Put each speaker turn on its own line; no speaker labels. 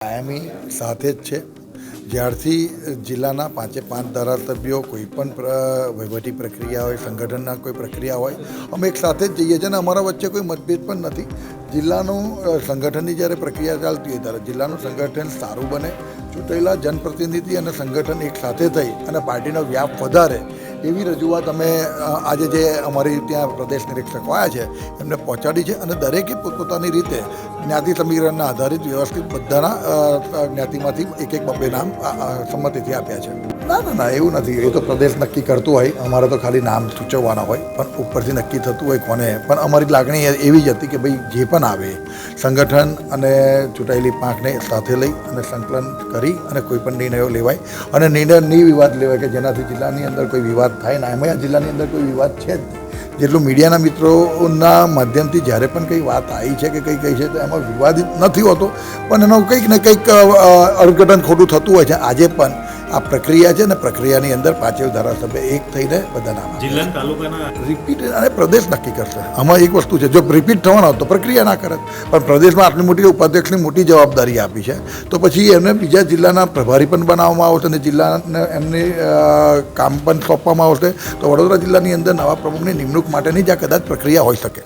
કાયમી સાથે જ છે. જ્યારથી જિલ્લાના 5 ધારાસભ્યો કોઈ પણ વહીવટી પ્રક્રિયા હોય, સંગઠનના કોઈ પ્રક્રિયા હોય, અમે એક સાથે જ જઈએ છીએ અને અમારા વચ્ચે કોઈ મતભેદ પણ નથી. જિલ્લાનું સંગઠનની જ્યારે પ્રક્રિયા ચાલતી હોય ત્યારે જિલ્લાનું સંગઠન સારું બને, ચૂંટાયેલા જનપ્રતિનિધિ અને સંગઠન એક સાથે થઈ અને પાર્ટીનો વ્યાપ વધારે એવી રજૂઆત અમે આજે જે અમારી ત્યાં પ્રદેશ નિરીક્ષકો આવ્યા છે એમને પહોંચાડી છે અને દરેકે પોતપોતાની રીતે જ્ઞાતિ સમીકરણના આધારિત વ્યવસ્થિત બધાના જ્ઞાતિમાંથી એક બબ્બે નામ સંમતિથી આપ્યા છે. ના એવું નથી. એ તો પ્રદેશ નક્કી કરતું હોય, અમારે તો ખાલી નામ સૂચવવાના હોય, પણ ઉપરથી નક્કી થતું હોય કોને. પણ અમારી લાગણી એવી જ હતી કે ભાઈ જે પણ આવે સંગઠન અને ચૂંટાયેલી પાંખને સાથે લઈ અને સંકલન કરી અને કોઈ પણ નિર્ણયો લેવાય અને નિર્ણય વિવાદ લેવાય કે જેનાથી જિલ્લાની અંદર કોઈ વિવાદ થાય ના. એમાં જિલ્લાની અંદર કોઈ વિવાદ છે જ નહીં. જેટલું મીડિયાના મિત્રોના માધ્યમથી જ્યારે પણ કંઈ વાત આવી છે કે કંઈ છે તો એમાં વિવાદિત નથી હોતો, પણ એનો કંઈક ને કંઈક અર્થઘટન ખોટું થતું હોય છે. આજે પણ આ પ્રક્રિયા છે ને પ્રક્રિયાની અંદર 5 ધારાસભ્ય એક થઈને બધા નામ
જિલ્લા તાલુકાના
રિપીટ અને પ્રદેશ નક્કી કરશે. આમાં એક વસ્તુ છે, જો રિપીટ થવાનો તો પ્રક્રિયા ના કરે, પણ પ્રદેશમાં આટલી મોટી ઉપાધ્યક્ષની મોટી જવાબદારી આપી છે તો પછી એમને બીજા જિલ્લાના પ્રભારી પણ બનાવવામાં આવશે અને જિલ્લાને એમની કામ પણ સોંપવામાં આવશે. તો વડોદરા જિલ્લાની અંદર નવા પ્રમુખની નિમણૂક માટેની જ આ કદાચ પ્રક્રિયા હોઈ શકે.